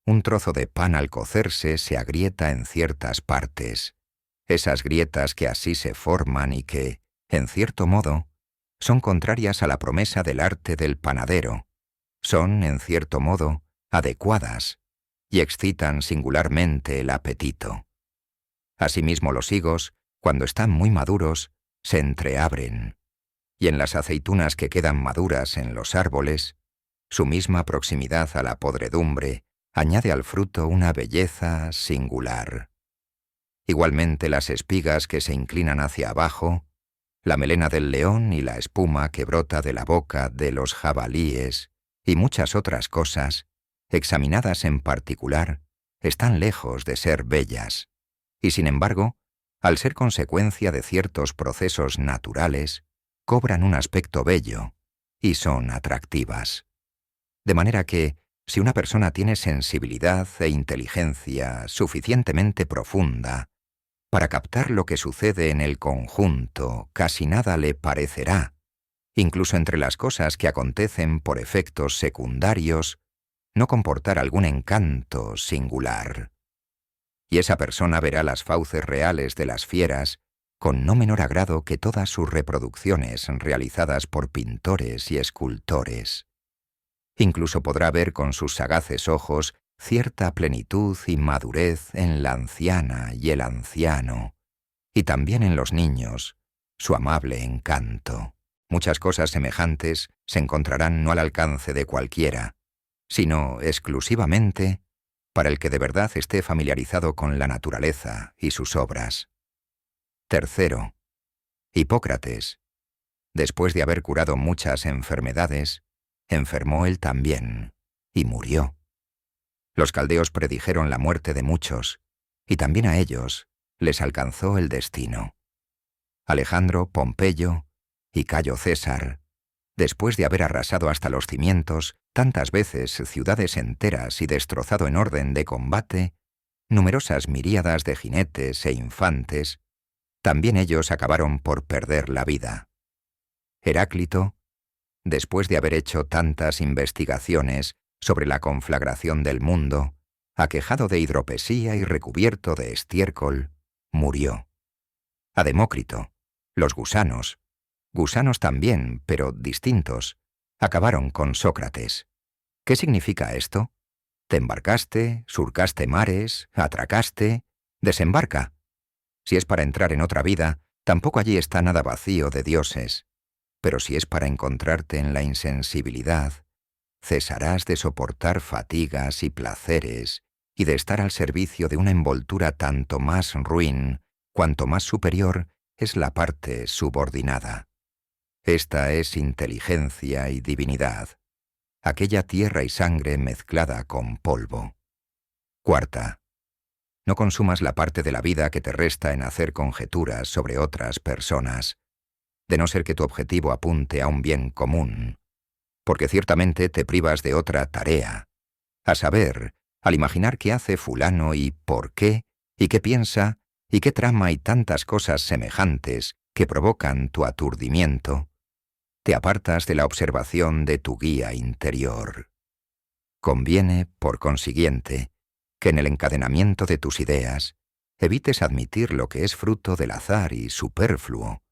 Speaker 1: un trozo de pan al cocerse se agrieta en ciertas partes, esas grietas que así se forman y que, en cierto modo, son contrarias a la promesa del arte del panadero, son, en cierto modo, adecuadas y excitan singularmente el apetito. Asimismo, los higos, cuando están muy maduros, se entreabren, y en las aceitunas que quedan maduras en los árboles, su misma proximidad a la podredumbre añade al fruto una belleza singular. Igualmente las espigas que se inclinan hacia abajo, la melena del león y la espuma que brota de la boca de los jabalíes y muchas otras cosas, examinadas en particular, están lejos de ser bellas, y sin embargo, al ser consecuencia de ciertos procesos naturales, cobran un aspecto bello y son atractivas. De manera que, si una persona tiene sensibilidad e inteligencia suficientemente profunda para captar lo que sucede en el conjunto, casi nada le parecerá, incluso entre las cosas que acontecen por efectos secundarios, no comportar algún encanto singular. Y esa persona verá las fauces reales de las fieras con no menor agrado que todas sus reproducciones realizadas por pintores y escultores. Incluso podrá ver con sus sagaces ojos cierta plenitud y madurez en la anciana y el anciano, y también en los niños, su amable encanto. Muchas cosas semejantes se encontrarán no al alcance de cualquiera, sino exclusivamente para el que de verdad esté familiarizado con la naturaleza y sus obras. 3. Hipócrates, después de haber curado muchas enfermedades, enfermó él también, y murió. Los caldeos predijeron la muerte de muchos, y también a ellos les alcanzó el destino. Alejandro, Pompeyo y Cayo César, después de haber arrasado hasta los cimientos tantas veces ciudades enteras y destrozado en orden de combate numerosas miríadas de jinetes e infantes, también ellos acabaron por perder la vida. Heráclito, después de haber hecho tantas investigaciones sobre la conflagración del mundo, aquejado de hidropesía y recubierto de estiércol, murió. A Demócrito, los gusanos también, pero distintos, acabaron con Sócrates. ¿Qué significa esto? Te embarcaste, surcaste mares, atracaste, desembarca. Si es para entrar en otra vida, tampoco allí está nada vacío de dioses. Pero si es para encontrarte en la insensibilidad, cesarás de soportar fatigas y placeres y de estar al servicio de una envoltura tanto más ruin, cuanto más superior es la parte subordinada. Esta es inteligencia y divinidad, aquella tierra y sangre mezclada con polvo. Cuarta, no consumas la parte de la vida que te resta en hacer conjeturas sobre otras personas, de no ser que tu objetivo apunte a un bien común, porque ciertamente te privas de otra tarea, a saber, al imaginar qué hace fulano y por qué, y qué piensa, y qué trama y tantas cosas semejantes que provocan tu aturdimiento, te apartas de la observación de tu guía interior. Conviene, por consiguiente, que en el encadenamiento de tus ideas evites admitir lo que es fruto del azar y superfluo,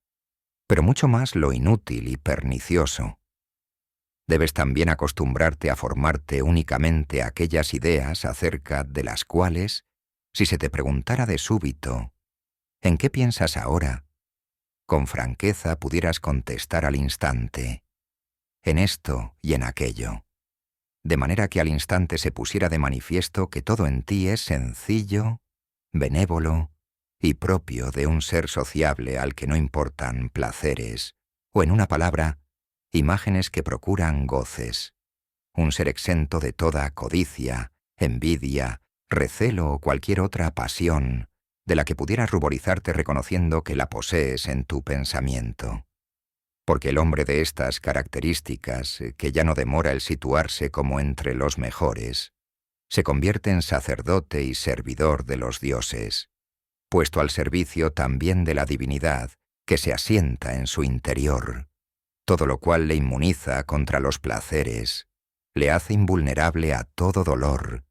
Speaker 1: pero mucho más lo inútil y pernicioso. Debes también acostumbrarte a formarte únicamente aquellas ideas acerca de las cuales, si se te preguntara de súbito, ¿en qué piensas ahora?, con franqueza pudieras contestar al instante, en esto y en aquello, de manera que al instante se pusiera de manifiesto que todo en ti es sencillo, benévolo y propio de un ser sociable al que no importan placeres, o en una palabra, imágenes que procuran goces, un ser exento de toda codicia, envidia, recelo o cualquier otra pasión, de la que pudieras ruborizarte reconociendo que la posees en tu pensamiento. Porque el hombre de estas características, que ya no demora el situarse como entre los mejores, se convierte en sacerdote y servidor de los dioses, puesto al servicio también de la divinidad que se asienta en su interior, todo lo cual le inmuniza contra los placeres, le hace invulnerable a todo dolor,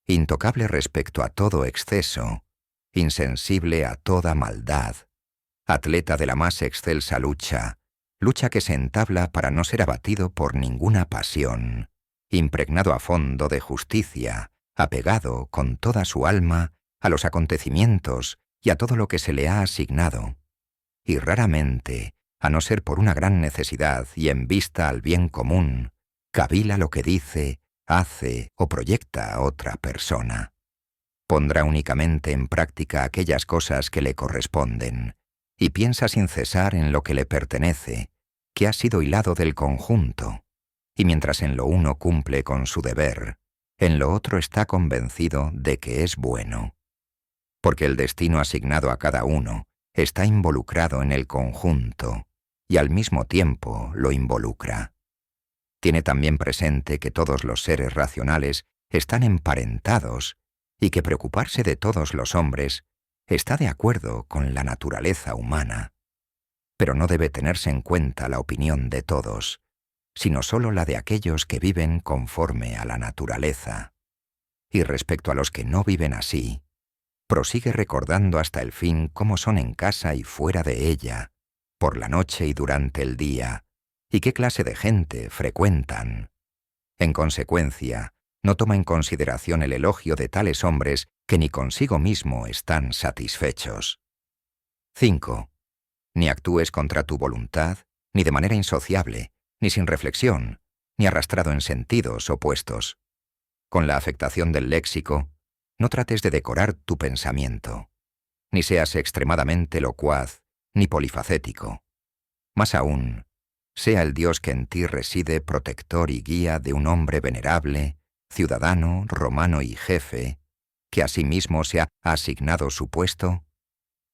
Speaker 1: intocable respecto a todo exceso, insensible a toda maldad, atleta de la más excelsa lucha que se entabla para no ser abatido por ninguna pasión, impregnado a fondo de justicia, apegado con toda su alma a los acontecimientos y a todo lo que se le ha asignado, y raramente, a no ser por una gran necesidad y en vista al bien común, cavila lo que dice, hace o proyecta a otra persona. Pondrá únicamente en práctica aquellas cosas que le corresponden, y piensa sin cesar en lo que le pertenece, que ha sido hilado del conjunto, y mientras en lo uno cumple con su deber, en lo otro está convencido de que es bueno. Porque el destino asignado a cada uno está involucrado en el conjunto, y al mismo tiempo lo involucra. Tiene también presente que todos los seres racionales están emparentados, y que preocuparse de todos los hombres está de acuerdo con la naturaleza humana, pero no debe tenerse en cuenta la opinión de todos, sino sólo la de aquellos que viven conforme a la naturaleza. Y respecto a los que no viven así, prosigue recordando hasta el fin cómo son en casa y fuera de ella, por la noche y durante el día, y qué clase de gente frecuentan. En consecuencia, no toma en consideración el elogio de tales hombres que ni consigo mismo están satisfechos. 5. Ni actúes contra tu voluntad, ni de manera insociable, ni sin reflexión, ni arrastrado en sentidos opuestos. Con la afectación del léxico, no trates de decorar tu pensamiento, ni seas extremadamente locuaz, ni polifacético. Más aún, sea el Dios que en ti reside protector y guía de un hombre venerable, ciudadano, romano y jefe, que asimismo se ha asignado su puesto,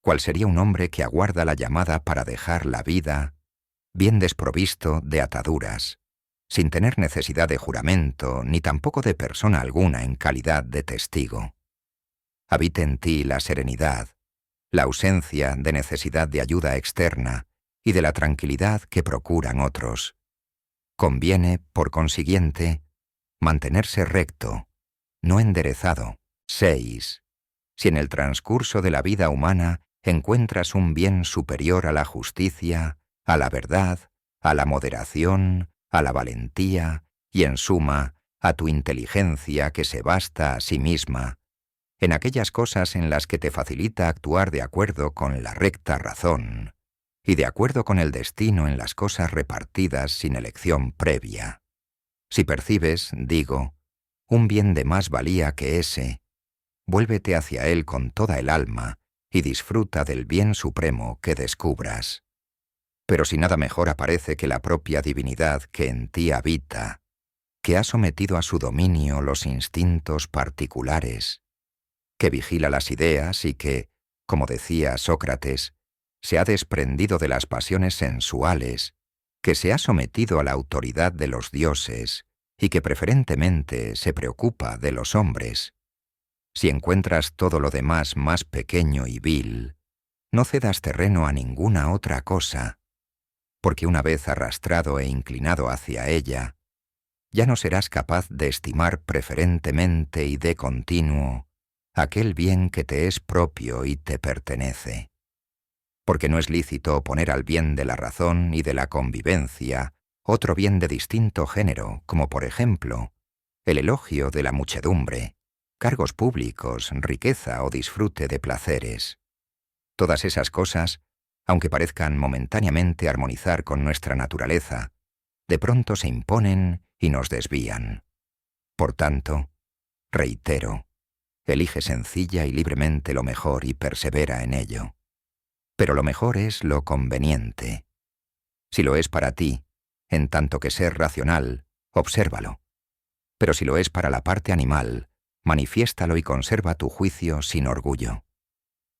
Speaker 1: cual sería un hombre que aguarda la llamada para dejar la vida, bien desprovisto de ataduras, sin tener necesidad de juramento ni tampoco de persona alguna en calidad de testigo. Habite en ti la serenidad, la ausencia de necesidad de ayuda externa y de la tranquilidad que procuran otros. Conviene, por consiguiente, mantenerse recto, no enderezado. 6. Si en el transcurso de la vida humana encuentras un bien superior a la justicia, a la verdad, a la moderación, a la valentía y, en suma, a tu inteligencia que se basta a sí misma, en aquellas cosas en las que te facilita actuar de acuerdo con la recta razón y de acuerdo con el destino en las cosas repartidas sin elección previa. Si percibes, digo, un bien de más valía que ese, vuélvete hacia él con toda el alma y disfruta del bien supremo que descubras. Pero si nada mejor aparece que la propia divinidad que en ti habita, que ha sometido a su dominio los instintos particulares, que vigila las ideas y que, como decía Sócrates, se ha desprendido de las pasiones sensuales, que se ha sometido a la autoridad de los dioses y que preferentemente se preocupa de los hombres. Si encuentras todo lo demás más pequeño y vil, no cedas terreno a ninguna otra cosa, porque una vez arrastrado e inclinado hacia ella, ya no serás capaz de estimar preferentemente y de continuo aquel bien que te es propio y te pertenece. Porque no es lícito oponer al bien de la razón y de la convivencia otro bien de distinto género, como por ejemplo, el elogio de la muchedumbre, cargos públicos, riqueza o disfrute de placeres. Todas esas cosas, aunque parezcan momentáneamente armonizar con nuestra naturaleza, de pronto se imponen y nos desvían. Por tanto, reitero, elige sencilla y libremente lo mejor y persevera en ello. Pero lo mejor es lo conveniente. Si lo es para ti, en tanto que ser racional, obsérvalo. Pero si lo es para la parte animal, manifiéstalo y conserva tu juicio sin orgullo.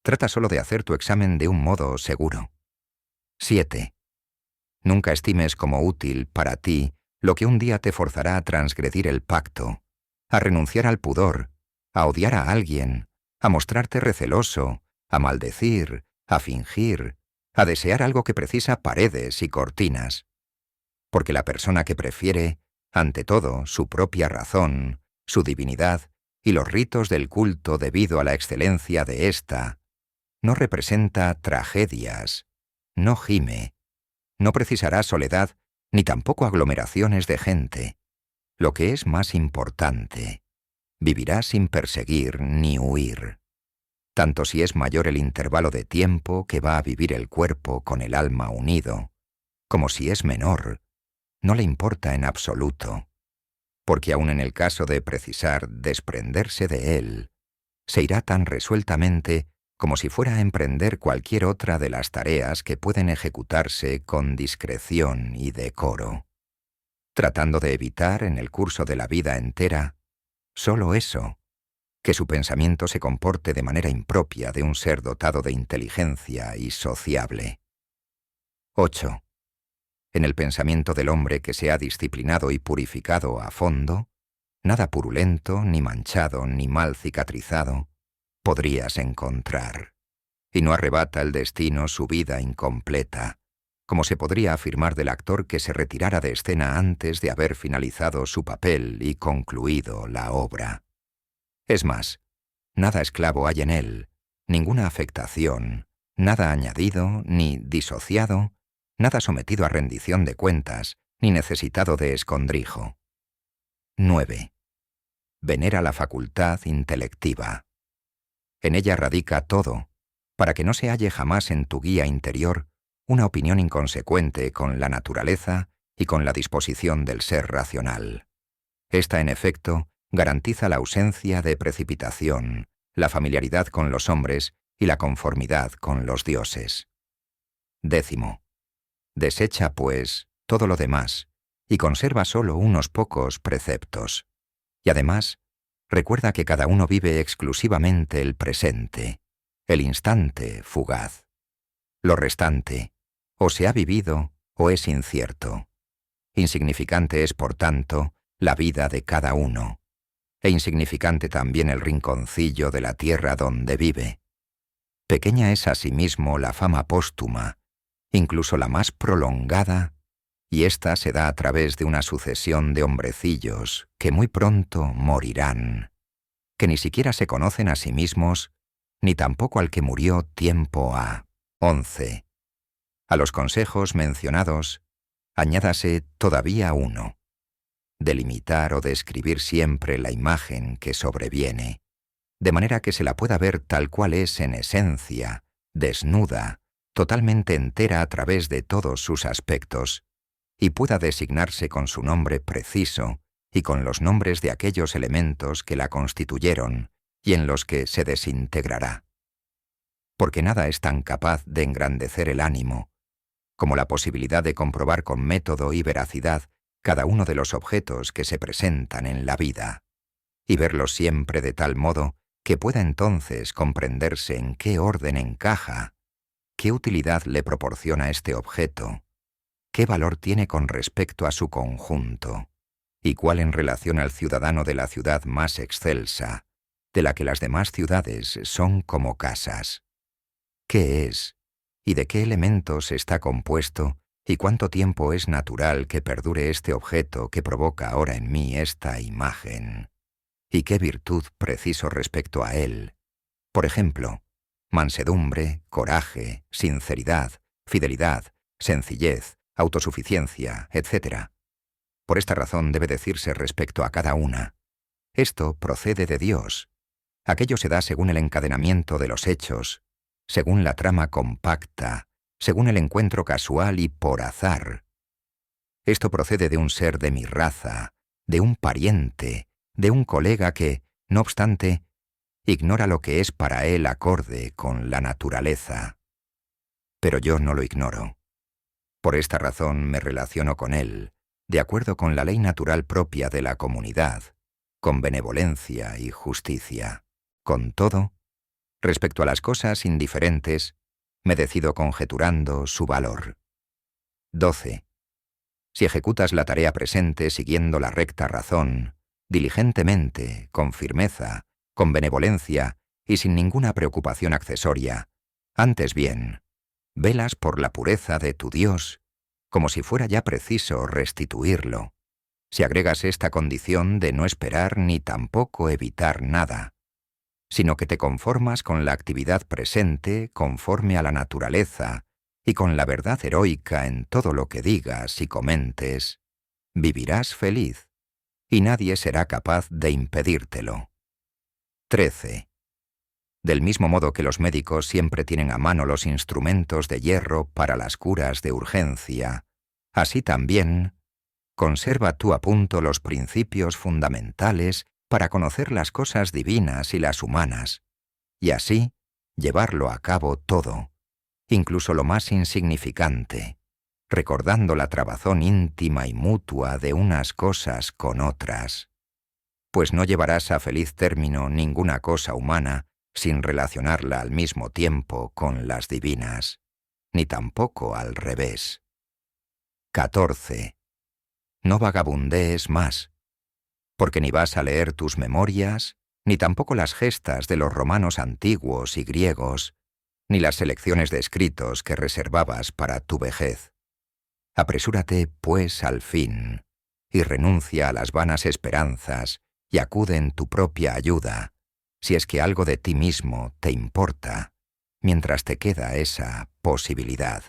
Speaker 1: Trata solo de hacer tu examen de un modo seguro. 7. Nunca estimes como útil para ti lo que un día te forzará a transgredir el pacto, a renunciar al pudor, a odiar a alguien, a mostrarte receloso, a maldecir, a fingir, a desear algo que precisa paredes y cortinas. Porque la persona que prefiere, ante todo, su propia razón, su divinidad y los ritos del culto debido a la excelencia de ésta, no representa tragedias, no gime, no precisará soledad ni tampoco aglomeraciones de gente. Lo que es más importante, vivirá sin perseguir ni huir. Tanto si es mayor el intervalo de tiempo que va a vivir el cuerpo con el alma unido, como si es menor, no le importa en absoluto, porque aun en el caso de precisar desprenderse de él, se irá tan resueltamente como si fuera a emprender cualquier otra de las tareas que pueden ejecutarse con discreción y decoro, tratando de evitar en el curso de la vida entera solo eso, que su pensamiento se comporte de manera impropia de un ser dotado de inteligencia y sociable. 8. En el pensamiento del hombre que se ha disciplinado y purificado a fondo, nada purulento, ni manchado, ni mal cicatrizado, podrías encontrar. Y no arrebata el destino su vida incompleta, como se podría afirmar del actor que se retirara de escena antes de haber finalizado su papel y concluido la obra. Es más, nada esclavo hay en él, ninguna afectación, nada añadido ni disociado, nada sometido a rendición de cuentas, ni necesitado de escondrijo. 9. Venera la facultad intelectiva. En ella radica todo, para que no se halle jamás en tu guía interior una opinión inconsecuente con la naturaleza y con la disposición del ser racional. Esta, en efecto, garantiza la ausencia de precipitación, la familiaridad con los hombres y la conformidad con los dioses. 10. Desecha, pues, todo lo demás y conserva solo unos pocos preceptos. Y además, recuerda que cada uno vive exclusivamente el presente, el instante fugaz. Lo restante, o se ha vivido o es incierto. Insignificante es, por tanto, la vida de cada uno, e insignificante también el rinconcillo de la tierra donde vive. Pequeña es asimismo la fama póstuma, incluso la más prolongada, y ésta se da a través de una sucesión de hombrecillos que muy pronto morirán, que ni siquiera se conocen a sí mismos, ni tampoco al que murió tiempo ha. 11. A los consejos mencionados, añádase todavía uno: delimitar o describir siempre la imagen que sobreviene, de manera que se la pueda ver tal cual es en esencia, desnuda, totalmente entera a través de todos sus aspectos, y pueda designarse con su nombre preciso y con los nombres de aquellos elementos que la constituyeron y en los que se desintegrará. porque nada es tan capaz de engrandecer el ánimo como la posibilidad de comprobar con método y veracidad cada uno de los objetos que se presentan en la vida, y verlos siempre de tal modo que pueda entonces comprenderse en qué orden encaja, qué utilidad le proporciona este objeto, qué valor tiene con respecto a su conjunto, y cuál en relación al ciudadano de la ciudad más excelsa, de la que las demás ciudades son como casas. ¿Qué es? ¿Y de qué elementos está compuesto? ¿Y cuánto tiempo es natural que perdure este objeto que provoca ahora en mí esta imagen? ¿Y qué virtud preciso respecto a él? Por ejemplo, mansedumbre, coraje, sinceridad, fidelidad, sencillez, autosuficiencia, etc. Por esta razón debe decirse respecto a cada una: esto procede de Dios. Aquello se da según el encadenamiento de los hechos, según la trama compacta, según el encuentro casual y por azar. Esto procede de un ser de mi raza, de un pariente, de un colega que, no obstante, ignora lo que es para él acorde con la naturaleza. Pero yo no lo ignoro. Por esta razón me relaciono con él, de acuerdo con la ley natural propia de la comunidad, con benevolencia y justicia. Con todo, respecto a las cosas indiferentes, me decido conjeturando su valor. 12. Si ejecutas la tarea presente siguiendo la recta razón, diligentemente, con firmeza, con benevolencia y sin ninguna preocupación accesoria, antes bien, velas por la pureza de tu Dios, como si fuera ya preciso restituirlo, si agregas esta condición de no esperar ni tampoco evitar nada, sino que te conformas con la actividad presente conforme a la naturaleza y con la verdad heroica en todo lo que digas y comentes, vivirás feliz, y nadie será capaz de impedírtelo. 13. Del mismo modo que los médicos siempre tienen a mano los instrumentos de hierro para las curas de urgencia, así también, conserva tú a punto los principios fundamentales para conocer las cosas divinas y las humanas, y así llevarlo a cabo todo, incluso lo más insignificante, recordando la trabazón íntima y mutua de unas cosas con otras. Pues no llevarás a feliz término ninguna cosa humana sin relacionarla al mismo tiempo con las divinas, ni tampoco al revés. 14. No vagabundees más, porque ni vas a leer tus memorias, ni tampoco las gestas de los romanos antiguos y griegos, ni las selecciones de escritos que reservabas para tu vejez. Apresúrate, pues, al fin, y renuncia a las vanas esperanzas, y acude en tu propia ayuda, si es que algo de ti mismo te importa, mientras te queda esa posibilidad.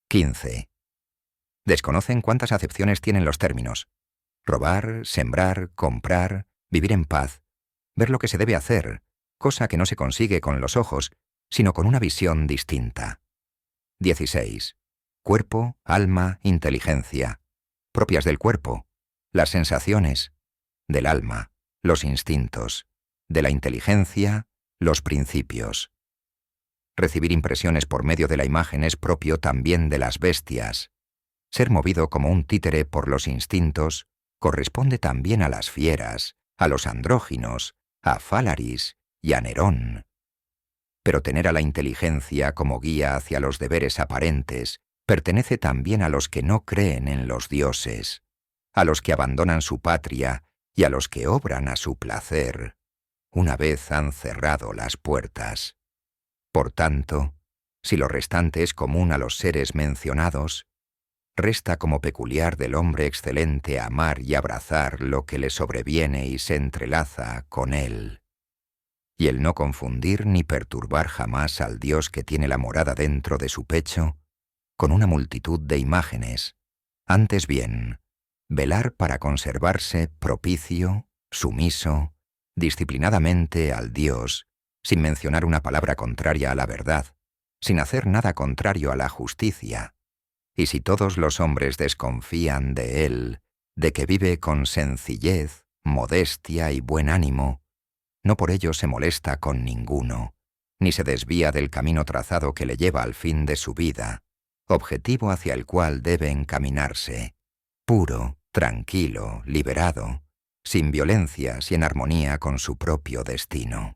Speaker 1: 15. Desconocen cuántas acepciones tienen los términos: robar, sembrar, comprar, vivir en paz, ver lo que se debe hacer, cosa que no se consigue con los ojos, sino con una visión distinta. 16. Cuerpo, alma, inteligencia, propias del cuerpo, las sensaciones, del alma, los instintos, de la inteligencia, los principios. Recibir impresiones por medio de la imagen es propio también de las bestias. Ser movido como un títere por los instintos corresponde también a las fieras, a los andróginos, a Fálaris y a Nerón. Pero tener a la inteligencia como guía hacia los deberes aparentes pertenece también a los que no creen en los dioses, a los que abandonan su patria y a los que obran a su placer, una vez han cerrado las puertas. Por tanto, si lo restante es común a los seres mencionados, resta como peculiar del hombre excelente amar y abrazar lo que le sobreviene y se entrelaza con él, y el no confundir ni perturbar jamás al Dios que tiene la morada dentro de su pecho con una multitud de imágenes, antes bien, velar para conservarse propicio, sumiso, disciplinadamente al Dios, sin mencionar una palabra contraria a la verdad, sin hacer nada contrario a la justicia. Y si todos los hombres desconfían de él, de que vive con sencillez, modestia y buen ánimo, no por ello se molesta con ninguno, ni se desvía del camino trazado que le lleva al fin de su vida, objetivo hacia el cual debe encaminarse, puro, tranquilo, liberado, sin violencias y en armonía con su propio destino.